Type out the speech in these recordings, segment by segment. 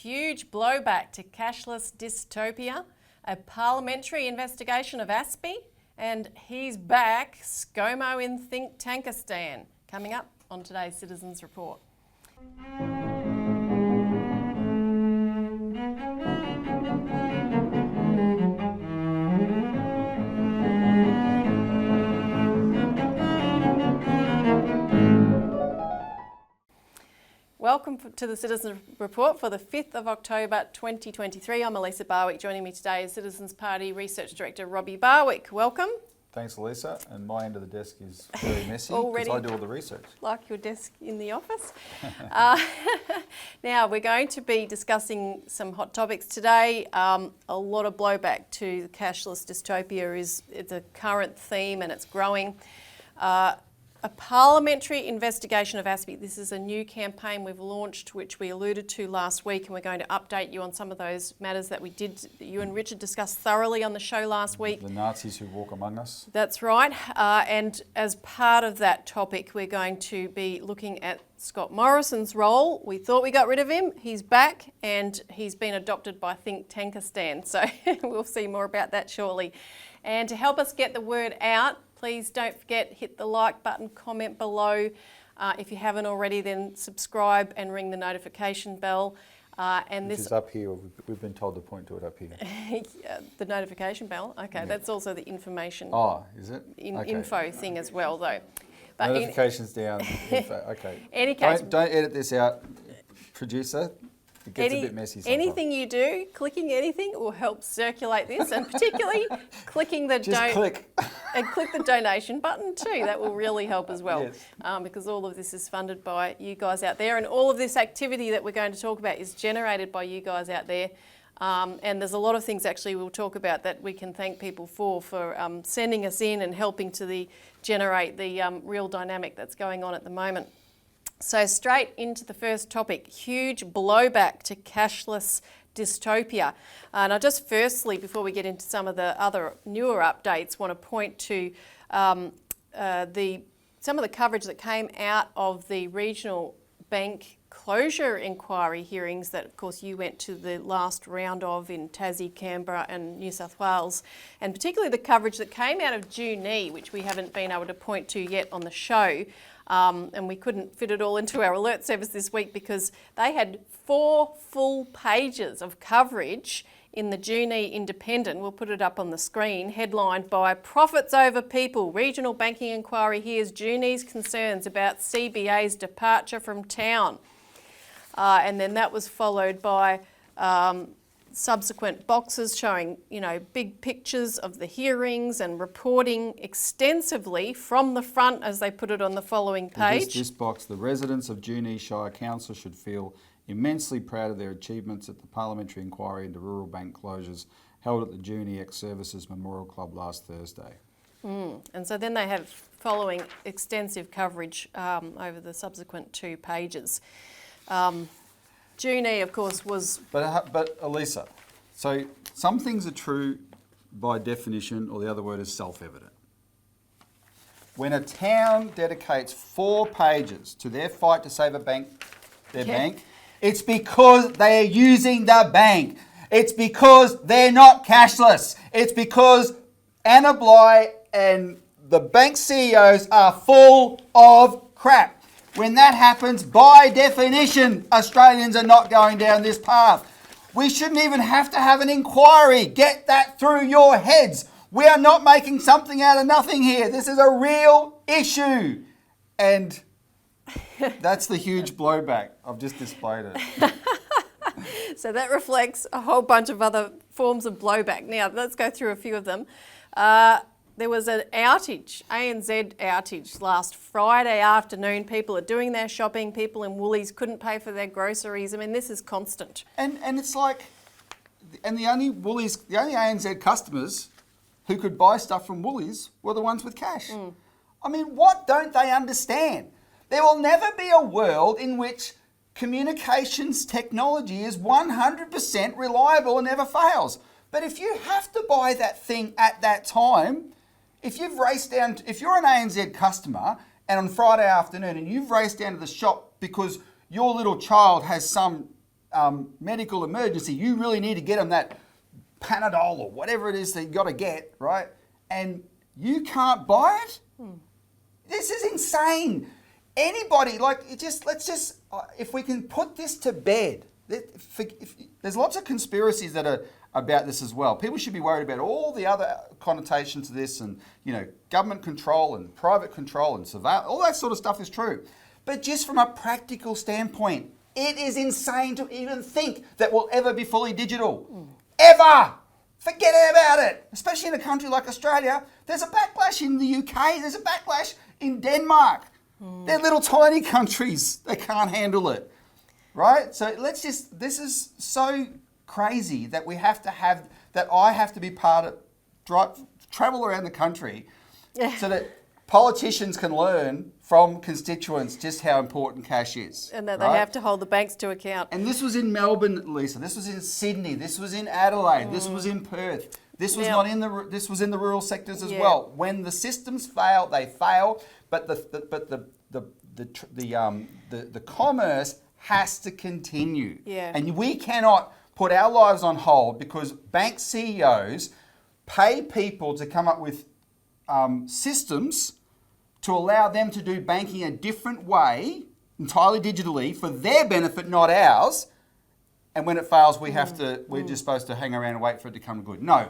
huge blowback to cashless dystopia, a parliamentary investigation of ASPI, and he's back, Scomo in Thinktankistan. Coming up on today's Citizens Report. Welcome to the Citizens Report for the 5th of October 2023. I'm Elisa Barwick. Joining me today is Citizens Party Research Director Robbie Barwick. Welcome. Thanks, Elisa. And my end of the desk is very messy Already because I do all the research. Like your desk in the office. Now, we're going to be discussing some hot topics today. A lot of blowback to cashless dystopia it's a current theme and it's growing. A parliamentary investigation of ASPI. This is a new campaign we've launched, which we alluded to last week, and we're going to update you on some of those matters that you and Richard discussed thoroughly on the show last week. The Nazis who walk among us. That's right. And as part of that topic, we're going to be looking at Scott Morrison's role. We thought we got rid of him. He's back and he's been adopted by Thinktankistan. So we'll see more about that shortly. And to help us get the word out, please don't forget, hit the like button, comment below. If you haven't already, then subscribe and ring the notification bell. Which is up here. We've been told to point to it up here. The notification bell? Okay, yeah. That's also the information. Oh, is it? Info thing as well, though. But notifications down, info, okay. Any case, don't edit this out, producer. It gets a bit messy sometimes. Anything you do, clicking anything will help circulate this, and particularly clicking the click the donation button too. That will really help as well, yes. Because all of this is funded by you guys out there, and all of this activity that we're going to talk about is generated by you guys out there. And there's a lot of things actually we'll talk about that we can thank people for sending us in and helping to generate the real dynamic that's going on at the moment. So straight into the first topic, huge blowback to cashless dystopia. And I just firstly, before we get into some of the other newer updates, want to point to some of the coverage that came out of the regional bank closure inquiry hearings that, of course, you went to the last round of in Tassie, Canberra and New South Wales, and particularly the coverage that came out of Junee, which we haven't been able to point to yet on the show. And we couldn't fit it all into our alert service this week because they had 4 full pages of coverage in the Junee Independent. We'll put it up on the screen, headlined by Profits Over People. Regional Banking Inquiry hears Junee's concerns about CBA's departure from town. And then that was followed by subsequent boxes showing, big pictures of the hearings and reporting extensively from the front, as they put it on the following page. This box, the residents of Junee Shire Council should feel immensely proud of their achievements at the parliamentary inquiry into rural bank closures held at the Junee Ex-Servicement Memorial Club last Thursday. And so then they have following extensive coverage over the subsequent 2 pages. Junee, of course, was... But Elisa, so some things are true by definition, or the other word is self-evident. When a town dedicates 4 pages to their fight to save bank, it's because they are using the bank. It's because they're not cashless. It's because Anna Bligh and the bank CEOs are full of crap. When that happens, by definition, Australians are not going down this path. We shouldn't even have to have an inquiry. Get that through your heads. We are not making something out of nothing here. This is a real issue. And that's the huge blowback. I've just displayed it. So that reflects a whole bunch of other forms of blowback. Now, let's go through a few of them. There was an outage, ANZ outage, last Friday afternoon. People are doing their shopping. People in Woolies couldn't pay for their groceries. I mean, this is constant. And it's like, and the only ANZ customers who could buy stuff from Woolies were the ones with cash. I mean, what don't they understand? There will never be a world in which communications technology is 100% reliable and never fails. But if you have to buy that thing at that time, if you're an ANZ customer and on Friday afternoon and you've raced down to the shop because your little child has some medical emergency, you really need to get them that Panadol or whatever it is that you got to get, right? And you can't buy it? This is insane. Anybody, if we can put this to bed, there's lots of conspiracies that are about this as well. People should be worried about all the other connotations to this and, government control and private control and surveillance. All that sort of stuff is true. But just from a practical standpoint, it is insane to even think that we'll ever be fully digital. Ever! Forget about it. Especially in a country like Australia. There's a backlash in the UK. There's a backlash in Denmark. They're little tiny countries. They can't handle it. Right? So this is so crazy that I have to be part of, travel around the country so that politicians can learn from constituents just how important cash is. And that they have to hold the banks to account. And this was in Melbourne, Lisa. This was in Sydney. This was in Adelaide. This was in Perth. This was this was in the rural sectors as well. When the systems fail, they fail. But the commerce has to continue. Yeah. And we cannot put our lives on hold because bank CEOs pay people to come up with systems to allow them to do banking a different way, entirely digitally, for their benefit, not ours. And when it fails, we're just supposed to hang around and wait for it to come good. No,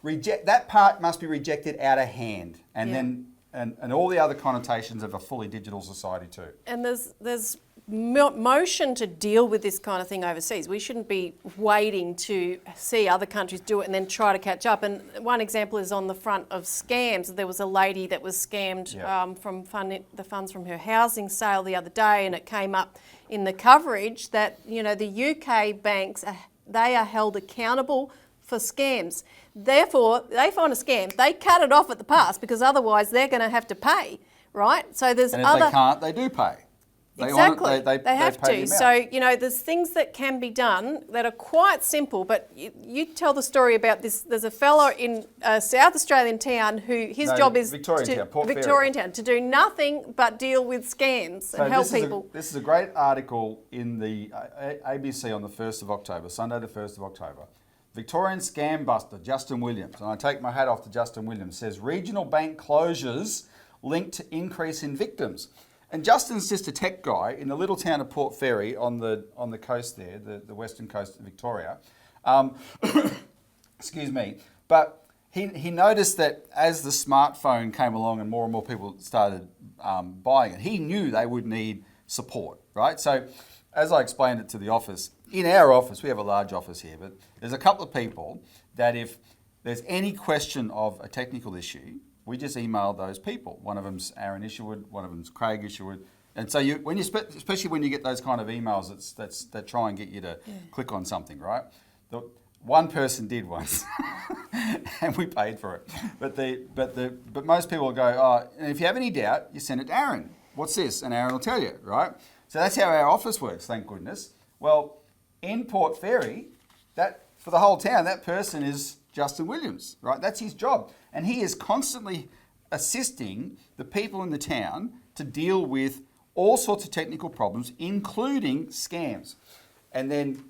that part must be rejected out of hand. And then and all the other connotations of a fully digital society too. And there's motion to deal with this kind of thing overseas. We shouldn't be waiting to see other countries do it and then try to catch up. And one example is on the front of scams. There was a lady that was scammed from the funds from her housing sale the other day, and it came up in the coverage that the UK banks they are held accountable for scams. Therefore, they find a scam, they cut it off at the pass because otherwise they're going to have to pay, right? So there's and if they can't, they do pay. Exactly, they have to. So, there's things that can be done that are quite simple, but you tell the story about this. There's a fellow in a South Australian town who his job is Victorian town, to do nothing but deal with scams and help people. This is a great article in the ABC on the 1st of October, Sunday the 1st of October. Victorian scam buster, Justin Williams, and I take my hat off to Justin Williams, says regional bank closures linked to increase in victims. And Justin's just a tech guy in the little town of Port Fairy on the coast there, the western coast of Victoria. Excuse me. But he noticed that as the smartphone came along and more people started buying it, he knew they would need support, right? So as I explained it to the office, in our office, we have a large office here, but there's a couple of people that if there's any question of a technical issue, we just email those people. One of them's Aaron Isherwood, one of them's Craig Isherwood. And so especially when you get those kind of emails that try and get you to click on something, right? One person did once, and we paid for it. But most people will go, and if you have any doubt, you send it to Aaron. What's this? And Aaron will tell you, right? So that's how our office works, thank goodness. Well, in Port Fairy, for the whole town, that person is Justin Williams, right? That's his job. And he is constantly assisting the people in the town to deal with all sorts of technical problems, including scams. And then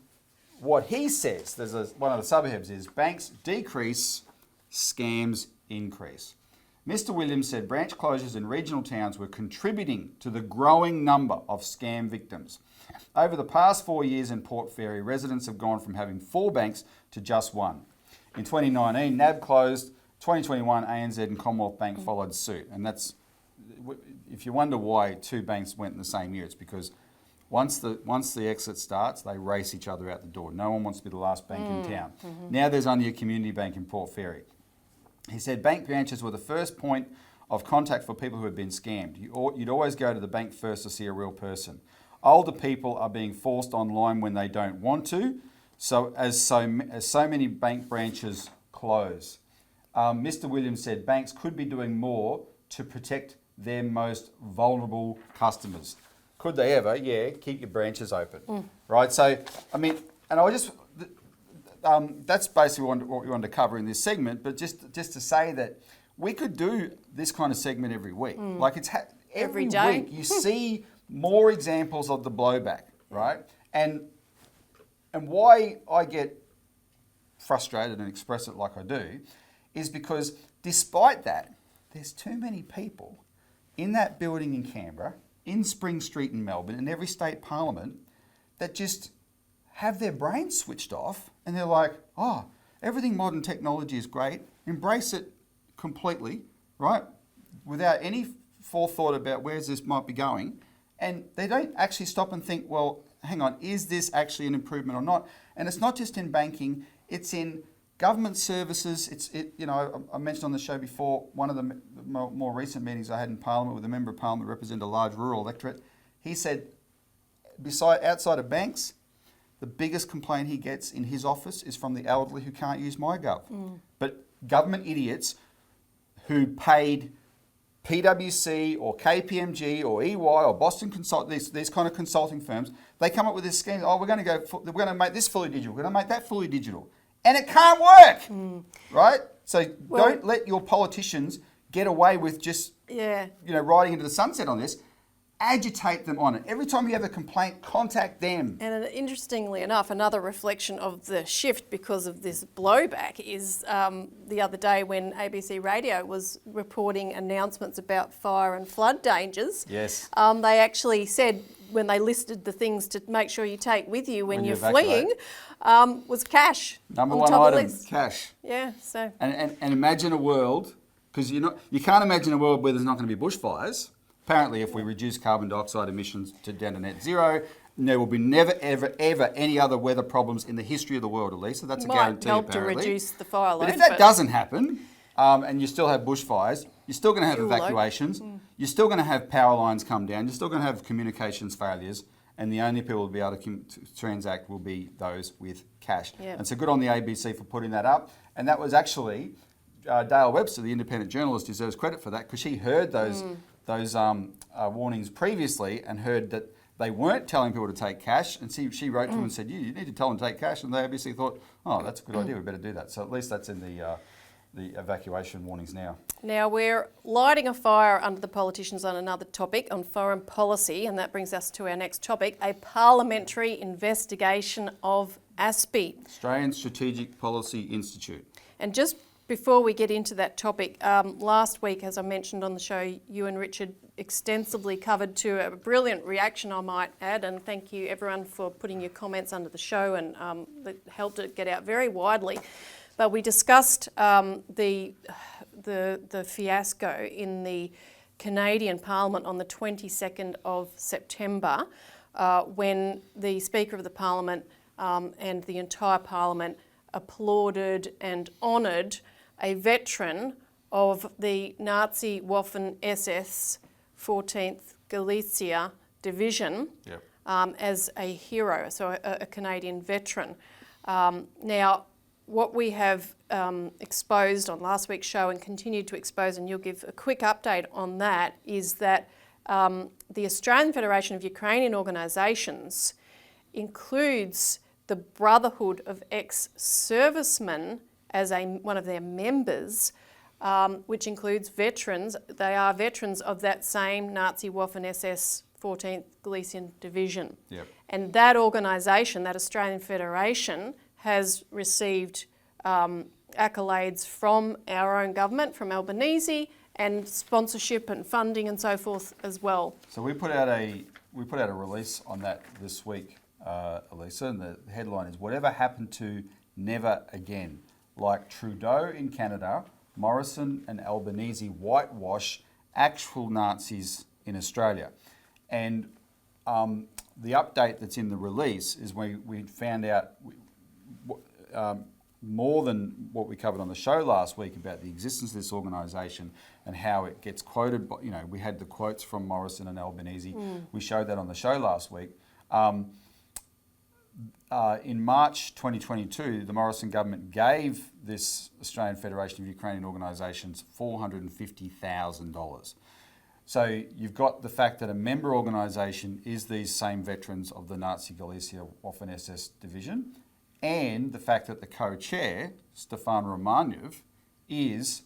what he says, one of the subheads is, banks decrease, scams increase. Mr. Williams said branch closures in regional towns were contributing to the growing number of scam victims. Over the past 4 years in Port Fairy, residents have gone from having 4 banks to just 1. In 2019, NAB closed. 2021, ANZ and Commonwealth Bank followed suit. And that's, if you wonder why 2 banks went in the same year, it's because once the exit starts, they race each other out the door. No one wants to be the last bank in town. Now there's only a community bank in Port Fairy. He said bank branches were the first point of contact for people who had been scammed. You'd always go to the bank first to see a real person. Older people are being forced online when they don't want to, so many bank branches close. Mr. Williams said banks could be doing more to protect their most vulnerable customers. Could they ever? Yeah, keep your branches open, right? So, I mean, and I just, that's basically what we wanted to cover in this segment, but just to say that we could do this kind of segment every week. Like it's every day. Week you see more examples of the blowback, right? And And why I get frustrated and express it like I do is because despite that, there's too many people in that building in Canberra, in Spring Street in Melbourne, in every state parliament, that just have their brains switched off and they're like, oh, everything modern technology is great, embrace it completely, right? Without any forethought about where this might be going. And they don't actually stop and think, well, hang on, is this actually an improvement or not? And it's not just in banking, it's in government services. I mentioned on the show before, one of the more recent meetings I had in Parliament with a member of Parliament that represented a large rural electorate. He said, outside of banks, the biggest complaint he gets in his office is from the elderly who can't use MyGov. But government idiots who paid PwC or KPMG or EY or Boston Consult, these kind of consulting firms, they come up with this scheme. Oh, we're going to make this fully digital. We're going to make that fully digital, and it can't work, right? So don't let your politicians get away with just riding into the sunset on this. Agitate them on it. Every time you have a complaint, contact them. And interestingly enough, another reflection of the shift because of this blowback is the other day when ABC Radio was reporting announcements about fire and flood dangers. Yes. They actually said when they listed the things to make sure you take with you when you're fleeing, was cash. Number one item, cash. Yeah. So. And imagine a world, because you can't imagine a world where there's not going to be bushfires. Apparently, if we reduce carbon dioxide emissions down to net zero, there will be never, ever, ever any other weather problems in the history of the world, Elisa. That's a guarantee, help apparently. To reduce the fire load. But if that doesn't happen, and you still have bushfires, you're still going to have evacuations, you're still going to have power lines come down, you're still going to have communications failures, and the only people who will be able to transact will be those with cash. Yep. And so good on the ABC for putting that up. And that was actually Dale Webster, the independent journalist, deserves credit for that because she heard those warnings previously and heard that they weren't telling people to take cash. And she wrote to them and said, you need to tell them to take cash. And they obviously thought, oh, that's a good idea, we better do that. So at least that's in the evacuation warnings now. Now we're lighting a fire under the politicians on another topic, on foreign policy, and that brings us to our next topic, a parliamentary investigation of ASPI. Australian Strategic Policy Institute. And just before we get into that topic, last week, as I mentioned on the show, you and Richard extensively covered to a brilliant reaction, I might add, and thank you everyone for putting your comments under the show and that helped it get out very widely. But we discussed the fiasco in the Canadian Parliament on the 22nd of September when the Speaker of the Parliament and the entire Parliament applauded and honoured a veteran of the Nazi Waffen-SS 14th Galicia Division as a hero, so a Canadian veteran. Now, what we have exposed on last week's show and continued to expose, and you'll give a quick update on that, is that the Australian Federation of Ukrainian Organisations includes the Brotherhood of Ex-Servicemen as one of their members, which includes veterans. They are veterans of that same Nazi Waffen-SS 14th Galician Division. Yep. And that organisation, that Australian Federation, has received accolades from our own government, from Albanese, and sponsorship and funding and so forth as well. So we put out a release on that this week, Elisa, and the headline is "Whatever Happened to Never Again." Like Trudeau in Canada, Morrison and Albanese whitewash actual Nazis in Australia. And the update that's in the release is we found out more than what we covered on the show last week about the existence of this organisation and how it gets quoted. We had the quotes from Morrison and Albanese. We showed that on the show last week. In March 2022, the Morrison government gave this Australian Federation of Ukrainian Organisations $450,000. So you've got the fact that a member organisation is these same veterans of the Nazi Galicia Waffen-SS division, and the fact that the co-chair, Stefan Romanev, is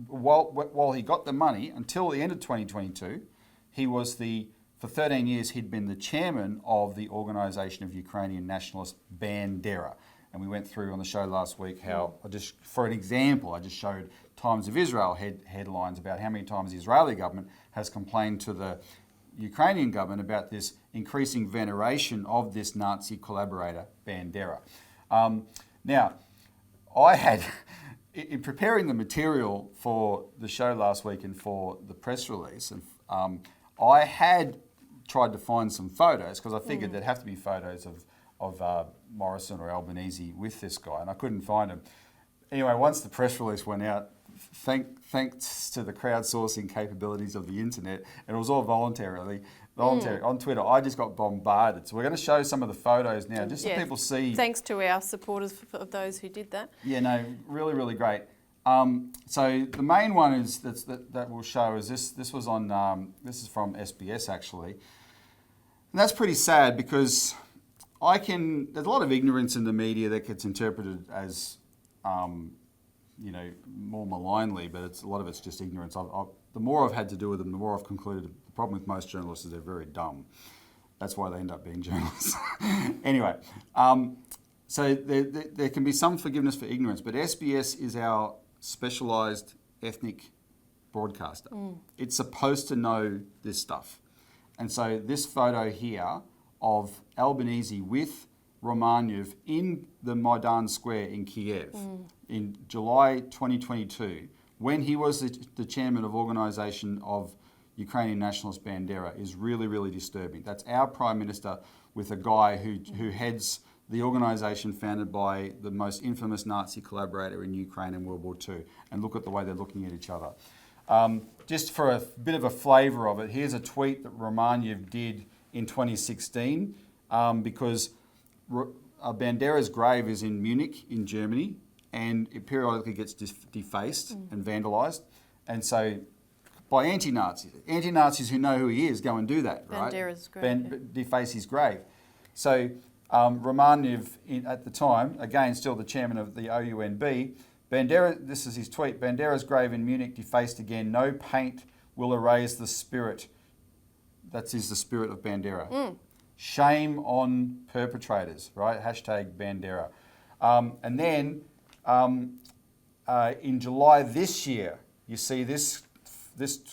while he got the money until the end of 2022, he was for for 13 years, he'd been the chairman of the Organisation of Ukrainian Nationalists, Bandera. And we went through on the show last week how, for an example, I just showed Times of Israel headlines about how many times the Israeli government has complained to the Ukrainian government about this increasing veneration of this Nazi collaborator, Bandera. Now, I had, in preparing the material for the show last week and for the press release, and I had tried to find some photos because I figured there'd have to be photos of Morrison or Albanese with this guy, and I couldn't find them. Anyway, once the press release went out, thanks to the crowdsourcing capabilities of the internet, and it was all voluntary on Twitter, I just got bombarded. So we're going to show some of the photos now, just so people see. Thanks to our supporters of those who did that. Yeah, no, really, really great. So the main one is that we'll show is this. This was on. This is from SBS actually, and that's pretty sad because there's a lot of ignorance in the media that gets interpreted as, more malignly, but a lot of it's just ignorance. The more I've had to do with them, the more I've concluded the problem with most journalists is they're very dumb. That's why they end up being journalists. Anyway, so there can be some forgiveness for ignorance, but SBS is our specialised ethnic broadcaster. It's supposed to know this stuff. And so this photo here of Albanese with Romanev in the Maidan Square in Kiev in July 2022, when he was the chairman of Organisation of Ukrainian Nationalist Bandera, is really, really disturbing. That's our Prime Minister with a guy who heads the organisation founded by the most infamous Nazi collaborator in Ukraine in World War II. And look at the way they're looking at each other. Just for a bit of a flavour of it, here's a tweet that Romanev did in 2016 because Bandera's grave is in Munich in Germany, and it periodically gets defaced and vandalised. And so by anti-Nazis who know who he is go and do that, right? Bandera's grave. Deface his grave. So Romanev, at the time, again still the chairman of the OUNB, Bandera, this is his tweet, Bandera's grave in Munich defaced again, no paint will erase the spirit. That is the spirit of Bandera. Shame on perpetrators, right? Hashtag Bandera. And then in July this year, you see this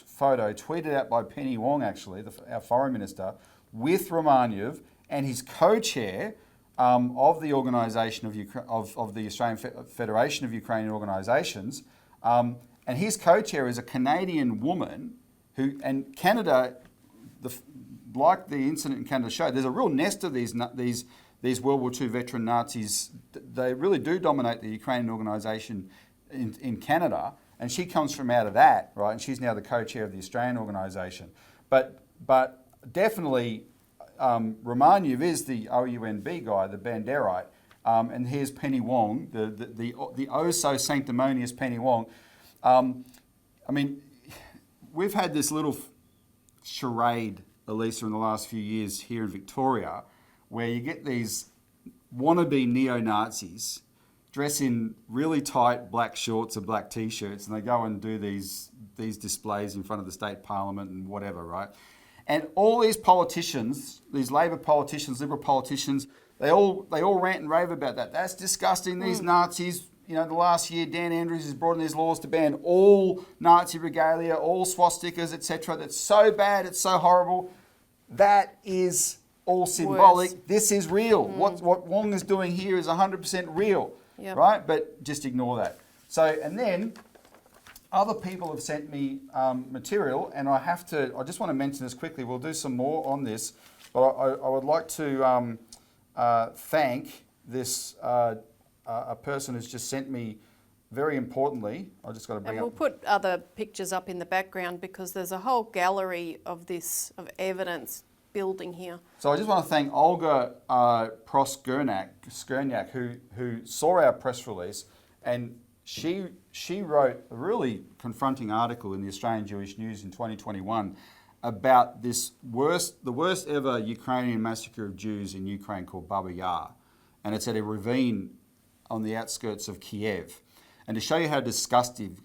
photo tweeted out by Penny Wong, actually, our foreign minister, with Romanev and his co-chair of the organisation of the Australian Federation of Ukrainian Organisations, and his co-chair is a Canadian woman and Canada, like the incident in Canada showed, there's a real nest of these World War II veteran Nazis. They really do dominate the Ukrainian organisation in Canada, and she comes from out of that, right? And she's now the co-chair of the Australian organisation. But definitely, Romanev is the OUNB guy, the Banderite, and here's Penny Wong, the oh so sanctimonious Penny Wong. I mean, we've had this little charade, Elisa, in the last few years here in Victoria, where you get these wannabe neo-Nazis dress in really tight black shorts or black t-shirts, and they go and do these displays in front of the state parliament and whatever, right? And all these politicians, these Labor politicians, Liberal politicians, they all rant and rave about that. That's disgusting. These Nazis, the last year Dan Andrews has brought in these laws to ban all Nazi regalia, all swastikas, etc. That's so bad. It's so horrible. That is all symbolic. Worse. This is real. What Wong is doing here is 100% real, right? But just ignore that. So, and then other people have sent me material, and I just want to mention this quickly. We'll do some more on this, but I would like to thank this a person who's just sent me, very importantly, I just got to bring up. We'll put other pictures up in the background because there's a whole gallery of evidence building here. So I just want to thank Olga Skierniak, who saw our press release, and she wrote a really confronting article in the Australian Jewish News in 2021 about the worst ever Ukrainian massacre of Jews in Ukraine called Baba Yar, and it's at a ravine on the outskirts of Kiev. And to show you how disgusting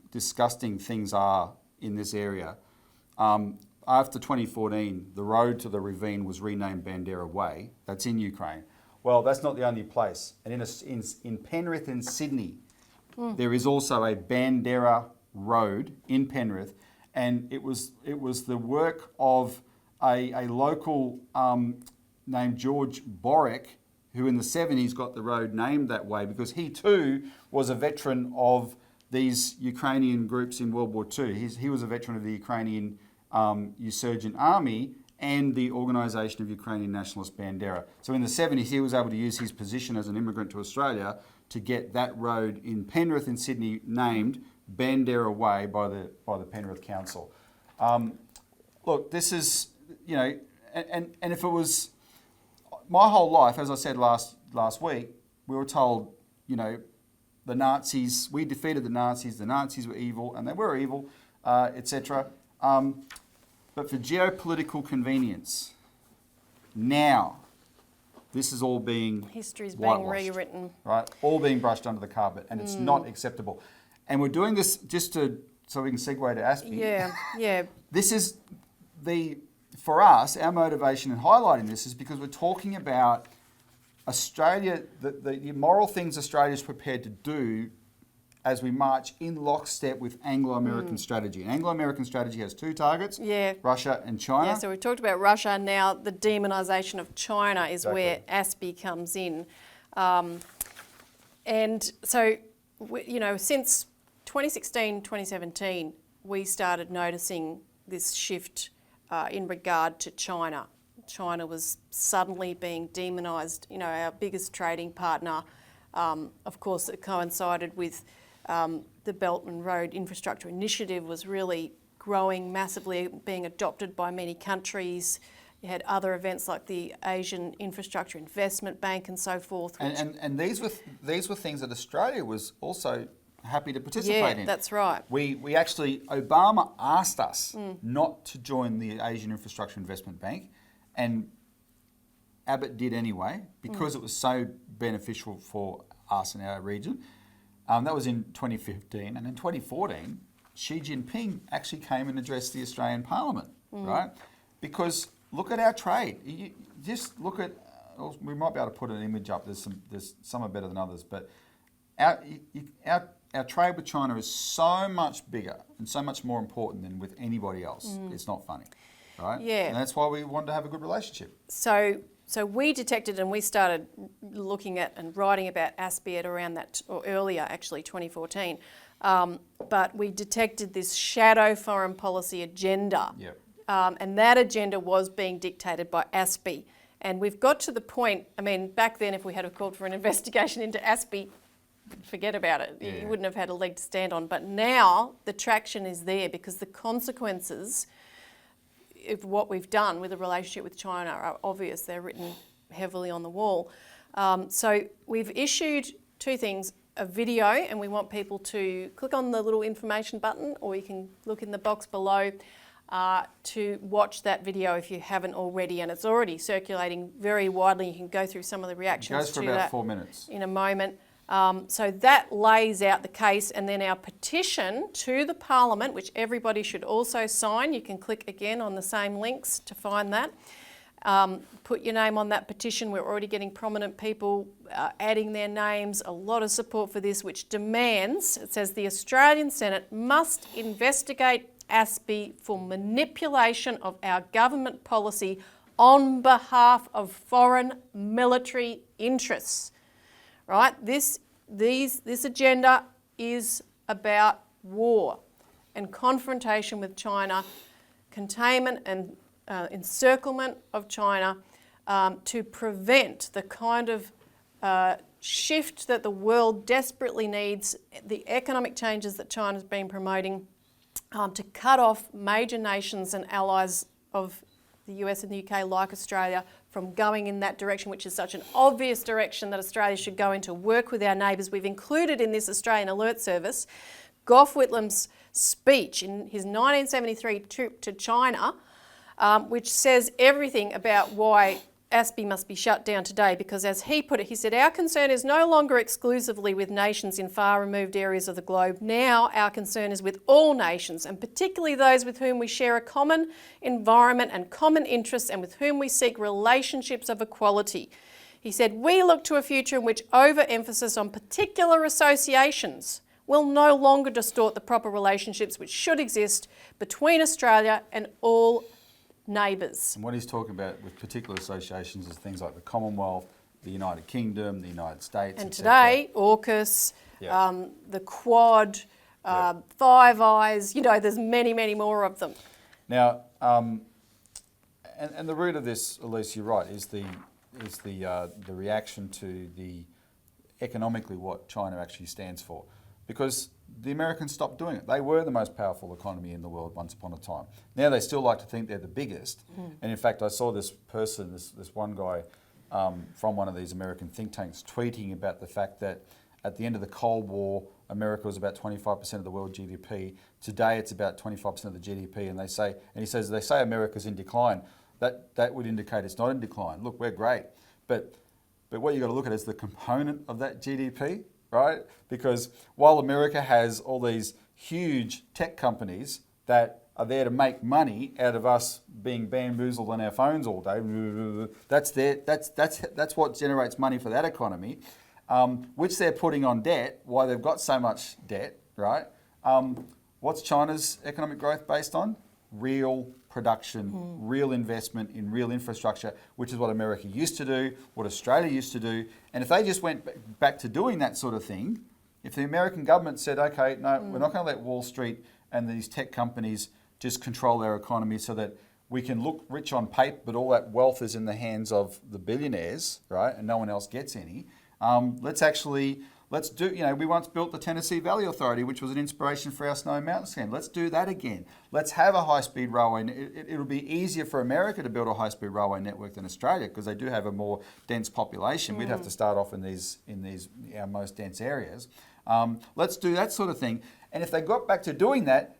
things are in this area, after 2014, the road to the ravine was renamed Bandera Way. That's in Ukraine. Well, that's not the only place. And in Penrith and Sydney, there is also a Bandera Road in Penrith, and it was the work of a local named George Barwick, who in the 70s got the road named that way because he too was a veteran of these Ukrainian groups in World War II. He was a veteran of the Ukrainian Insurgent Army and the Organisation of Ukrainian Nationalist Bandera. So in the 70s, he was able to use his position as an immigrant to Australia to get that road in Penrith in Sydney named Bandera Way by the Penrith Council. Look, this is, you know, and if it was my whole life, as I said last week, we were told, you know, the Nazis, we defeated the Nazis were evil, and they were evil, etc. But for geopolitical convenience, now, this is all being history's whitewashed, being rewritten, right? All being brushed under the carpet, and it's not acceptable. And we're doing this just so we can segue to ASPI. Yeah. This is for us, our motivation in highlighting this is because we're talking about Australia, the moral things Australia is prepared to do as we march in lockstep with Anglo-American strategy. And Anglo-American strategy has two targets, Russia and China. Yeah, so we talked about Russia. Now the demonisation of China is where ASPI comes in. And so, you know, since 2016, 2017, we started noticing this shift in regard to China. China was suddenly being demonised, you know, our biggest trading partner. Of course, it coincided with the Belt and Road Infrastructure Initiative was really growing massively, being adopted by many countries. You had other events like the Asian Infrastructure Investment Bank and so forth. And these were things that Australia was also happy to participate in. Yeah, that's right. We actually, Obama asked us not to join the Asian Infrastructure Investment Bank, and Abbott did anyway because it was so beneficial for us and our region. That was in 2015, and in 2014, Xi Jinping actually came and addressed the Australian Parliament, right? Because look at our trade. You just look at. We might be able to put an image up. There's some are better than others, but our trade with China is so much bigger and so much more important than with anybody else. It's not funny, right? Yeah. And that's why we wanted to have a good relationship. So we detected and we started looking at and writing about ASPI at around that, or earlier actually, 2014. But we detected this shadow foreign policy agenda. Yep. And that agenda was being dictated by ASPI. And we've got to the point, I mean, back then if we had have called for an investigation into ASPI, forget about it. Yeah. You wouldn't have had a leg to stand on. But now the traction is there because the consequences of what we've done with the relationship with China are obvious. They're written heavily on the wall. So we've issued two things, a video, and we want people to click on the little information button, or you can look in the box below to watch that video if you haven't already, and it's already circulating very widely. You can go through some of the reactions It goes for to about that 4 minutes. in a moment. So that lays out the case, and then our petition to the Parliament, which everybody should also sign. You can click again on the same links to find that. Put your name on that petition. We're already getting prominent people adding their names. A lot of support for this, which demands, it says the Australian Senate must investigate ASPI for manipulation of our government policy on behalf of foreign military interests. Right? This agenda is about war and confrontation with China, containment and encirclement of China to prevent the kind of shift that the world desperately needs, the economic changes that China's been promoting, to cut off major nations and allies of the US and the UK, like Australia, from going in that direction, which is such an obvious direction that Australia should go into, work with our neighbours. We've included in this Australian Alert Service Gough Whitlam's speech in his 1973 trip to China, which says everything about why ASPI must be shut down today because, as he put it, he said, our concern is no longer exclusively with nations in far removed areas of the globe. Now our concern is with all nations, and particularly those with whom we share a common environment and common interests and with whom we seek relationships of equality. He said, we look to a future in which overemphasis on particular associations will no longer distort the proper relationships which should exist between Australia and all neighbours. And what he's talking about with particular associations is things like the Commonwealth, the United Kingdom, the United States, And etc. today, AUKUS, Yeah. the Quad, Five Eyes, there's many, many more of them. Now, and the root of this, Elisa, you're right, is the reaction to the economically what China actually stands for. Because the Americans stopped doing it. They were the most powerful economy in the world once upon a time. Now they still like to think they're the biggest. And in fact, I saw this person, this one guy from one of these American think tanks tweeting about the fact that at the end of the Cold War, America was about 25% of the world GDP. Today it's about 25% of the GDP. And he says, they say America's in decline. That would indicate it's not in decline. Look, we're great. But what you've got to look at is the component of that GDP. Right? Because while America has all these huge tech companies that are there to make money out of us being bamboozled on our phones all day, that's what generates money for that economy, which they're putting on debt. Why they've got so much debt, right? What's China's economic growth based on? Real production, real investment in real infrastructure, which is what America used to do, what Australia used to do. And if they just went back to doing that sort of thing, if the American government said, okay, no, we're not going to let Wall Street and these tech companies just control our economy so that we can look rich on paper, but all that wealth is in the hands of the billionaires, right? And no one else gets any. Let's do, we once built the Tennessee Valley Authority, which was an inspiration for our Snowy Mountain scheme. Let's do that again. Let's have a high-speed railway. It'll be easier for America to build a high-speed railway network than Australia because they do have a more dense population. We'd have to start off in these our most dense areas. Let's do that sort of thing. And if they got back to doing that,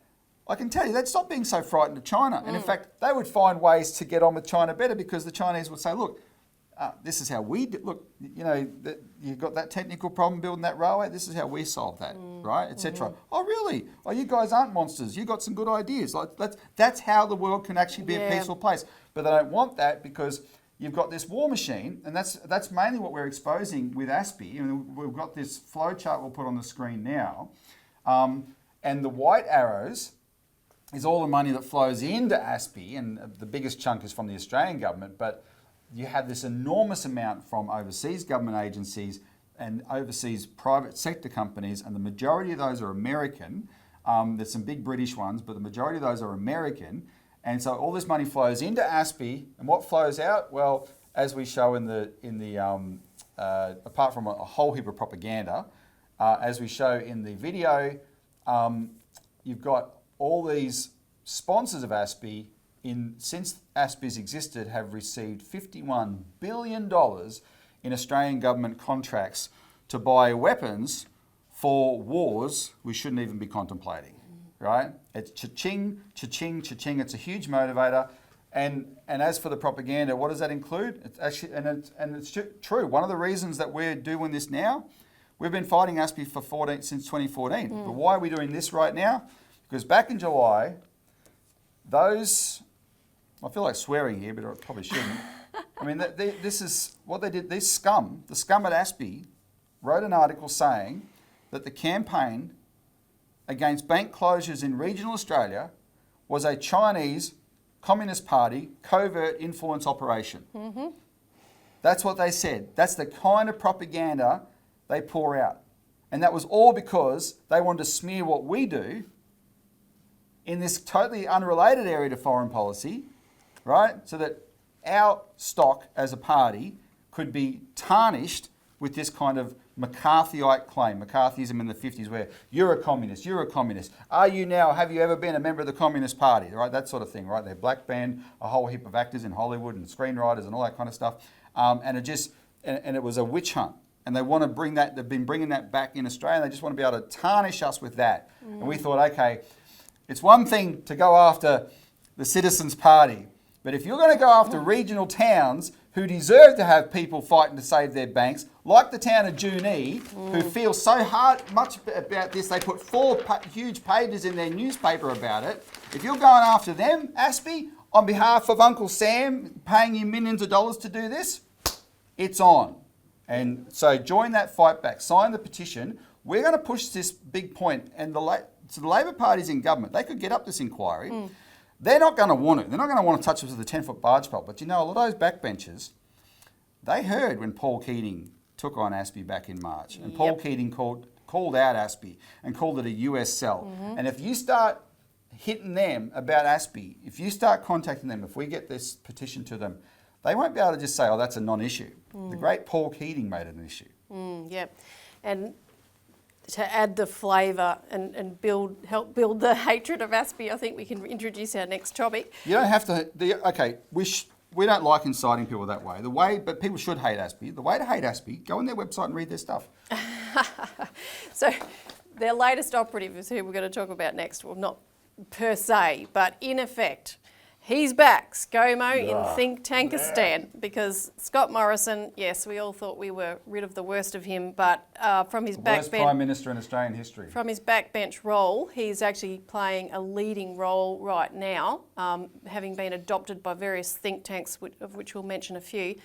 I can tell you, they'd stop being so frightened of China. And in fact, they would find ways to get on with China better because the Chinese would say, look, this is how we do. Look, you've got that technical problem building that railway. This is how we solve that, right, etc. Oh, really? Oh, you guys aren't monsters. You got some good ideas. That's how the world can actually be a peaceful place. But they don't want that because you've got this war machine, and that's mainly what we're exposing with ASPI. We've got this flow chart we'll put on the screen now, and the white arrows is all the money that flows into ASPI, and the biggest chunk is from the Australian government, but you have this enormous amount from overseas government agencies and overseas private sector companies, and the majority of those are American. There's some big British ones, but the majority of those are American. And so all this money flows into ASPI, and what flows out? Well, as we show in the apart from a whole heap of propaganda, as we show in the video, you've got all these sponsors of ASPI. Since ASPI's existed, have received $51 billion in Australian government contracts to buy weapons for wars we shouldn't even be contemplating, right? It's cha-ching, cha-ching, cha-ching. It's a huge motivator. And as for the propaganda, what does that include? It's actually, and it's true. One of the reasons that we're doing this now, we've been fighting ASPI since 2014. But why are we doing this right now? Because back in July, I feel like swearing here, but I probably shouldn't. I mean, this is what they did. The scum at ASPI wrote an article saying that the campaign against bank closures in regional Australia was a Chinese Communist Party covert influence operation. That's what they said. That's the kind of propaganda they pour out. And that was all because they wanted to smear what we do in this totally unrelated area to foreign policy, right? So that our stock as a party could be tarnished with this kind of McCarthyite claim, McCarthyism in the 50s, where you're a communist, you're a communist. Have you ever been a member of the Communist Party, right? That sort of thing, right? They black banned a whole heap of actors in Hollywood and screenwriters and all that kind of stuff. And it was a witch hunt. And they want to bring that, they've been bringing that back in Australia, and they just want to be able to tarnish us with that. And we thought, okay, it's one thing to go after the Citizens Party, but if you're going to go after regional towns who deserve to have people fighting to save their banks, like the town of Junee, who feel so much about this, they put 4 huge pages in their newspaper about it. If you're going after them, ASPI, on behalf of Uncle Sam, paying you millions of dollars to do this, it's on. And so join that fight back, sign the petition. We're going to push this big point, and the Labor Party's in government. They could get up this inquiry. They're not going to want it. They're not going to want to touch us with a 10-foot barge pole. But you know, a lot of those backbenchers, they heard when Paul Keating took on ASPI back in March. And Paul Keating called out ASPI and called it a US cell. And if you start hitting them about ASPI, if you start contacting them, if we get this petition to them, they won't be able to just say, oh, that's a non-issue. The great Paul Keating made it an issue. And to add the flavour and help build the hatred of ASPI, I think we can introduce our next topic. You don't have to. We don't like inciting people that way. But people should hate ASPI. The way to hate ASPI, go on their website and read their stuff. So, their latest operative is who we're going to talk about next. Well, not per se, but in effect. He's back, Scomo in Thinktankistan, because Scott Morrison, yes, we all thought we were rid of the worst of him, but from his worst Prime Minister in Australian history. From his backbench role, he's actually playing a leading role right now, having been adopted by various think tanks, of which we'll mention a few,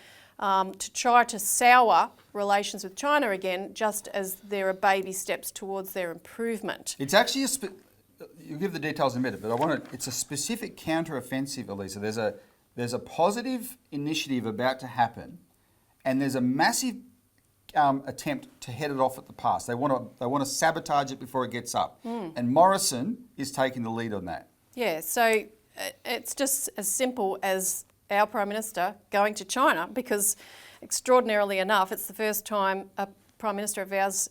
to try to sour relations with China again, just as there are baby steps towards their improvement. It's actually you'll give the details in a minute, but it's a specific counter-offensive, Elisa. There's a positive initiative about to happen, and there's a massive attempt to head it off at the pass. They want to sabotage it before it gets up, and Morrison is taking the lead on that. Yeah, so it's just as simple as our Prime Minister going to China, because extraordinarily enough, it's the first time a Prime Minister of ours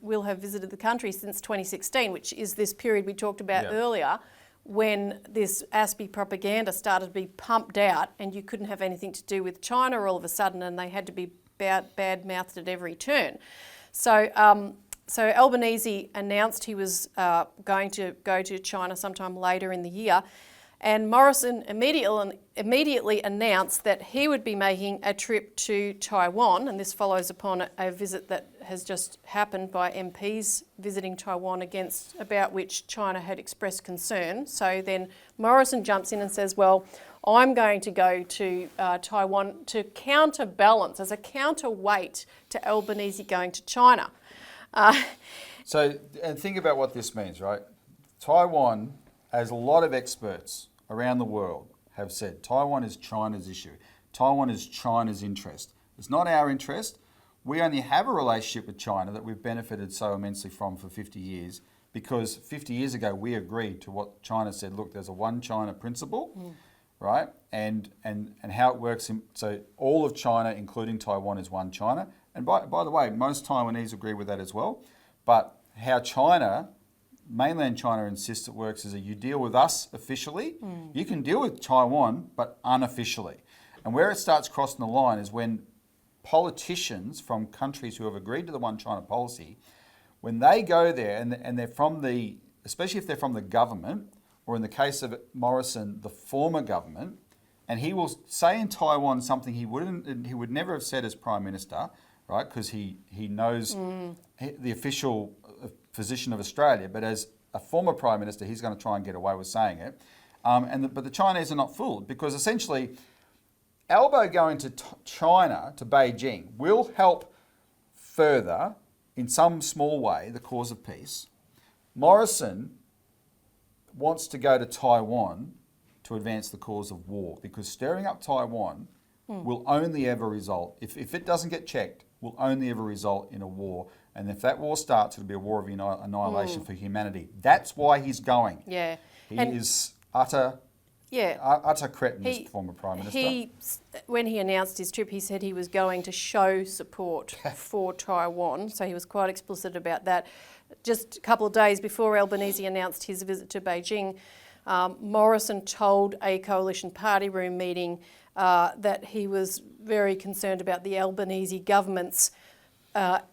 will have visited the country since 2016, which is this period we talked about earlier, when this ASPI propaganda started to be pumped out and you couldn't have anything to do with China all of a sudden, and they had to be bad-mouthed at every turn. So Albanese announced he was going to go to China sometime later in the year, and Morrison immediately announced that he would be making a trip to Taiwan, and this follows upon a visit that has just happened by MPs visiting Taiwan, about which China had expressed concern. So then Morrison jumps in and says, well, I'm going to go to Taiwan to counterbalance, as a counterweight to Albanese going to China. So, and think about what this means, right? Taiwan, as a lot of experts around the world have said, Taiwan is China's issue. Taiwan is China's interest. It's not our interest. We only have a relationship with China that we've benefited so immensely from for 50 years, because 50 years ago we agreed to what China said, look, there's a one China principle, right? And how it works. So all of China, including Taiwan, is one China. And by the way, most Taiwanese agree with that as well. But how mainland China insists it works is that you deal with us officially. You can deal with Taiwan, but unofficially. And where it starts crossing the line is when politicians from countries who have agreed to the one China policy, when they go there and they're from especially if they're from the government, or in the case of Morrison, the former government, and he will say in Taiwan something he would never have said as Prime Minister, right? Because he knows the official position of Australia, but as a former Prime Minister, he's going to try and get away with saying it. But the Chinese are not fooled, because essentially, Albo going to China, to Beijing, will help further, in some small way, the cause of peace. Morrison wants to go to Taiwan to advance the cause of war, because stirring up Taiwan will only ever result, if it doesn't get checked, will only ever result in a war. And if that war starts, it'll be a war of annihilation for humanity. That's why he's going. Yeah. He is utter cretin, this former Prime Minister. When he announced his trip, he said he was going to show support for Taiwan. So he was quite explicit about that. Just a couple of days before Albanese announced his visit to Beijing, Morrison told a coalition party room meeting that he was very concerned about the Albanese government's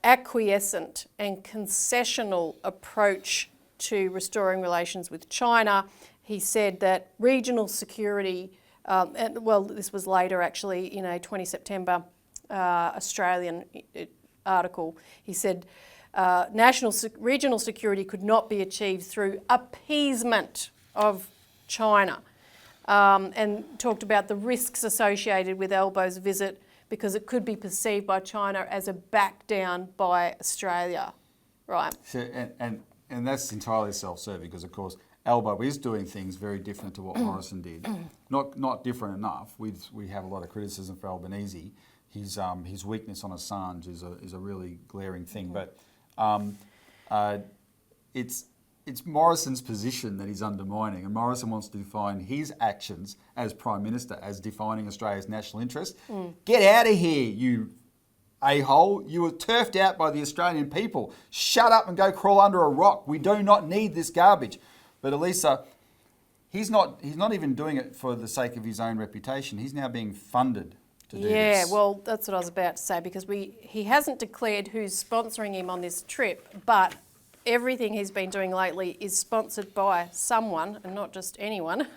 acquiescent and concessional approach to restoring relations with China. He said that regional security this was later actually in a 20 September Australian article. He said, regional security could not be achieved through appeasement of China, and talked about the risks associated with Elbow's visit because it could be perceived by China as a back down by Australia, right? So, and that's entirely self-serving because, of course, Elbow is doing things very different to what Morrison did. Not different enough. We have a lot of criticism for Albanese. His weakness on Assange is a really glaring thing. But it's Morrison's position that he's undermining, and Morrison wants to define his actions as Prime Minister as defining Australia's national interest. Get out of here, you a-hole. You were turfed out by the Australian people. Shut up and go crawl under a rock. We do not need this garbage. But Elisa, he's not even doing it for the sake of his own reputation. He's now being funded to do this. Yeah, well, that's what I was about to say, because he hasn't declared who's sponsoring him on this trip, but everything he's been doing lately is sponsored by someone, and not just anyone,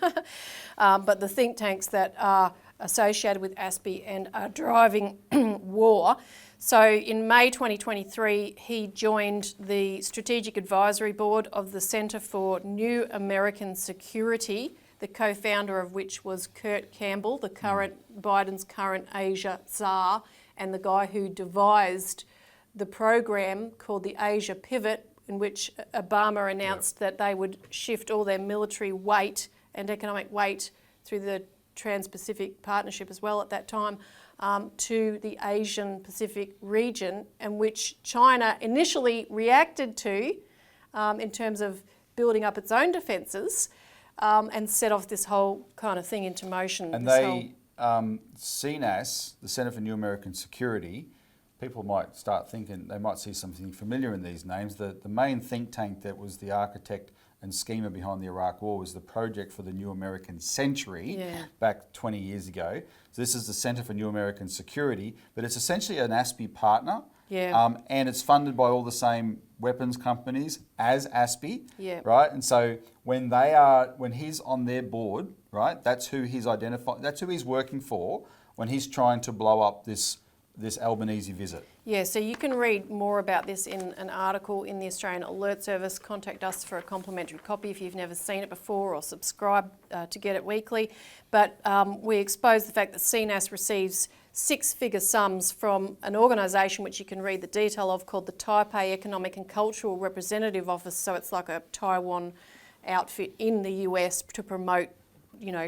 but the think tanks that are associated with ASPI and are driving war. So in May 2023, he joined the Strategic Advisory Board of the Centre for New American Security, the co-founder of which was Kurt Campbell, Biden's current Asia czar, and the guy who devised the program called the Asia Pivot, in which Obama announced that they would shift all their military weight and economic weight through the Trans-Pacific Partnership as well at that time, to the Asian Pacific region, and which China initially reacted to in terms of building up its own defences, and set off this whole kind of thing into motion. And CNAS, the Centre for New American Security, people might start thinking, they might see something familiar in these names. The main think tank that was the architect and schemer behind the Iraq War was the Project for the New American Century back 20 years ago. So this is the Centre for New American Security, but it's essentially an ASPI partner, and it's funded by all the same weapons companies as ASPI, right? And so when he's on their board, right, that's who he's working for when he's trying to blow up this Albanese visit. Yeah, so you can read more about this in an article in the Australian Alert Service. Contact us for a complimentary copy if you've never seen it before, or subscribe to get it weekly. But we expose the fact that CNAS receives six-figure sums from an organisation which you can read the detail of called the Taipei Economic and Cultural Representative Office. So it's like a Taiwan outfit in the US to promote,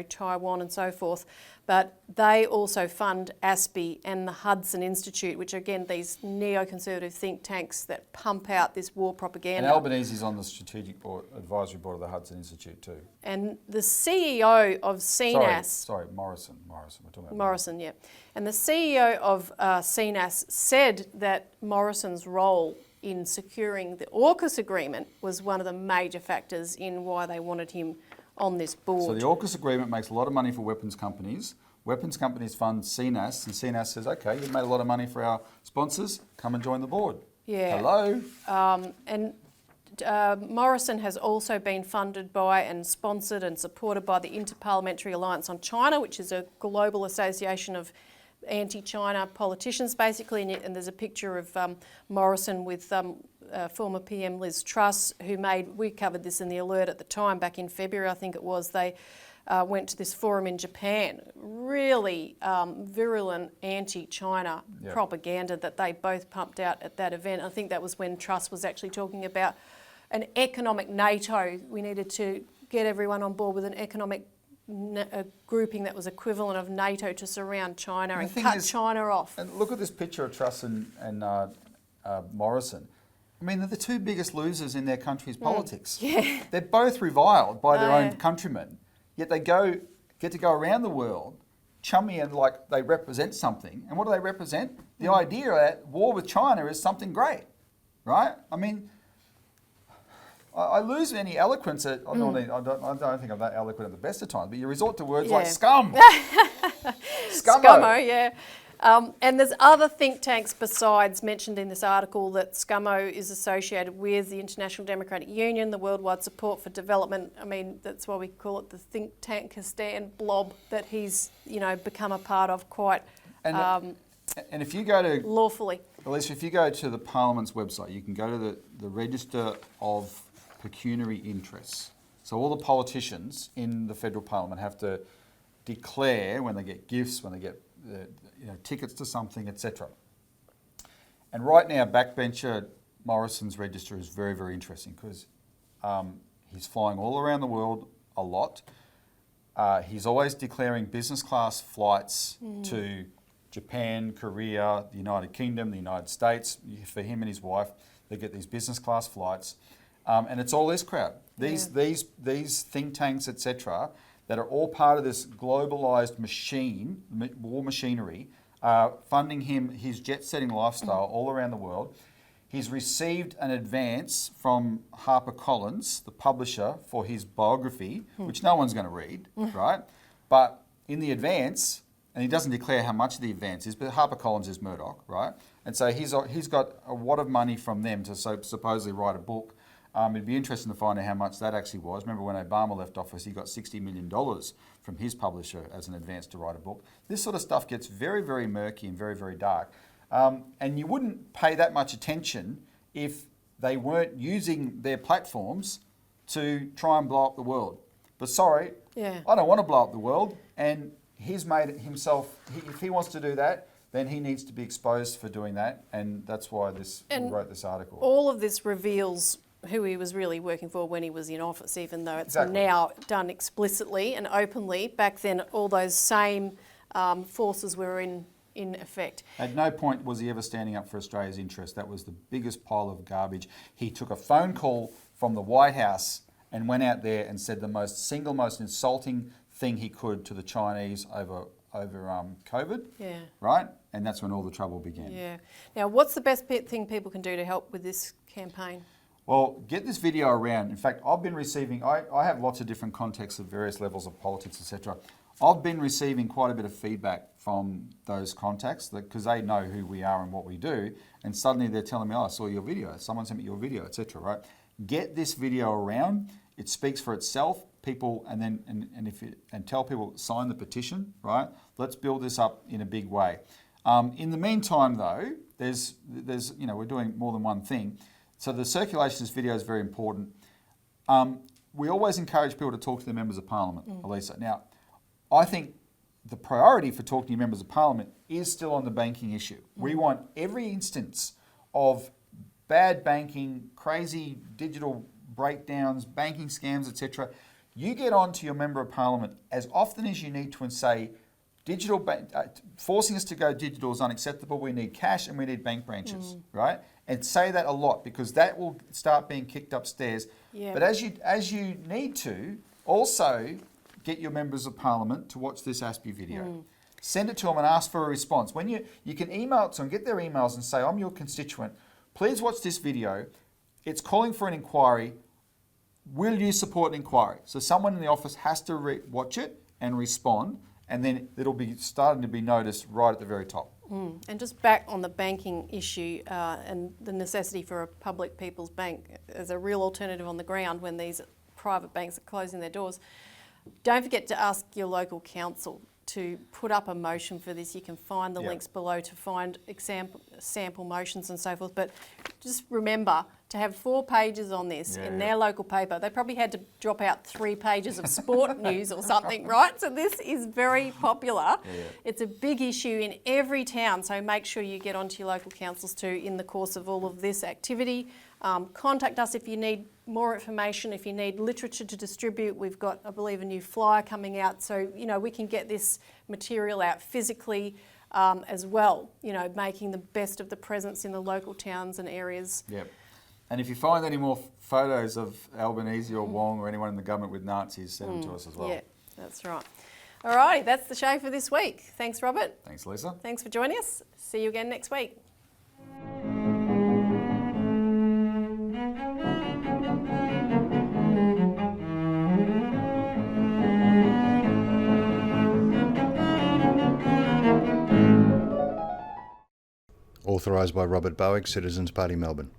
Taiwan and so forth. But they also fund ASPI and the Hudson Institute, which are, again, these neoconservative think tanks that pump out this war propaganda. And Albanese's on the Strategic Advisory Board of the Hudson Institute too. And the CEO of CNAS... Sorry, Morrison. We're talking about Morrison, yeah. And the CEO of CNAS said that Morrison's role in securing the AUKUS agreement was one of the major factors in why they wanted him on this board. So the AUKUS agreement makes a lot of money for weapons companies. Weapons companies fund CNAS, and CNAS says, okay, you've made a lot of money for our sponsors, come and join the board. Yeah. Hello? And Morrison has also been funded by and sponsored and supported by the Inter-Parliamentary Alliance on China, which is a global association of anti-China politicians, basically, and there's a picture of Morrison with former PM Liz Truss, we covered this in the Alert at the time, back in February, I think it was. They went to this forum in Japan, really virulent anti-China propaganda that they both pumped out at that event. I think that was when Truss was actually talking about an economic NATO. We needed to get everyone on board with an economic grouping that was equivalent of NATO to surround China and cut China off. And look at this picture of Truss and Morrison. I mean, they're the two biggest losers in their country's politics. Yeah. They're both reviled by their own countrymen, yet they get to go around the world, chummy and like they represent something. And what do they represent? The idea that war with China is something great, right? I mean, I lose any eloquence I don't think I'm that eloquent at the best of times, but you resort to words like scum. Scomo, yeah. And there's other think tanks besides mentioned in this article that Scomo is associated with, the International Democratic Union, the Worldwide Support for Development. I mean, that's why we call it the Thinktankistan blob that he's, become a part of quite And if you go to lawfully. Elisa, if you go to the Parliament's website, you can go to the Register of Pecuniary Interests. So all the politicians in the federal parliament have to declare when they get gifts, when they get tickets to something, etc. And right now, backbencher Morrison's register is very, very interesting because he's flying all around the world a lot. He's always declaring business class flights to Japan, Korea, the United Kingdom, the United States. For him and his wife, they get these business class flights. And it's all this crowd. These think tanks, etc., that are all part of this globalised machine, war machinery, funding him his jet-setting lifestyle all around the world. He's received an advance from HarperCollins, the publisher, for his biography, which no one's going to read, right? But in the advance, and he doesn't declare how much the advance is, but HarperCollins is Murdoch, right? And so he's got a wad of money from them to supposedly write a book. It'd be interesting to find out how much that actually was. Remember when Obama left office, he got $60 million from his publisher as an advance to write a book. This sort of stuff gets very, very murky and very, very dark. And you wouldn't pay that much attention if they weren't using their platforms to try and blow up the world. But sorry, I don't want to blow up the world. And he's made it himself, if he wants to do that, then he needs to be exposed for doing that. And that's why we wrote this article. All of this reveals who he was really working for when he was in office, even though it's now done explicitly and openly. Back then, all those same forces were in effect. At no point was he ever standing up for Australia's interest. That was the biggest pile of garbage. He took a phone call from the White House and went out there and said the most insulting thing he could to the Chinese over COVID, right? And that's when all the trouble began. Yeah. Now, what's the best thing people can do to help with this campaign? Well, get this video around. In fact, I've been receiving, I have lots of different contexts of various levels of politics, etc. I've been receiving quite a bit of feedback from those contacts because they know who we are and what we do. And suddenly they're telling me, I saw your video, someone sent me your video, etc. Right? Get this video around. It speaks for itself. People, and tell people, sign the petition, right? Let's build this up in a big way. In the meantime, though, there's we're doing more than one thing. So the circulation of this video is very important. We always encourage people to talk to their members of parliament, Elisa. Now, I think the priority for talking to your members of parliament is still on the banking issue. We want every instance of bad banking, crazy digital breakdowns, banking scams, etc. You get on to your member of parliament as often as you need to and say, forcing us to go digital is unacceptable. We need cash and we need bank branches, right? And say that a lot because that will start being kicked upstairs. Yeah. But as you need to, also get your members of parliament to watch this ASPI video. Send it to them and ask for a response. When you can email it to them, get their emails and say, I'm your constituent. Please watch this video. It's calling for an inquiry. Will you support an inquiry? So someone in the office has to watch it and respond, and then it'll be starting to be noticed right at the very top. And just back on the banking issue and the necessity for a public people's bank as a real alternative on the ground when these private banks are closing their doors, don't forget to ask your local council to put up a motion for this. You can find the links below to find sample motions and so forth. But just remember to have 4 pages on this in their local paper. They probably had to drop out 3 pages of sport news or something, right? So this is very popular. It's a big issue in every town. So make sure you get onto your local councils too in the course of all of this activity. Contact us if you need more information, if you need literature to distribute. We've got, I believe, a new flyer coming out. So, we can get this material out physically as well, making the best of the presence in the local towns and areas. Yep. And if you find any more photos of Albanese or Wong or anyone in the government with Nazis, send them to us as well. Yeah, that's right. All righty, that's the show for this week. Thanks, Robert. Thanks, Lisa. Thanks for joining us. See you again next week. Authorised by Robert Barwick, Citizens Party, Melbourne.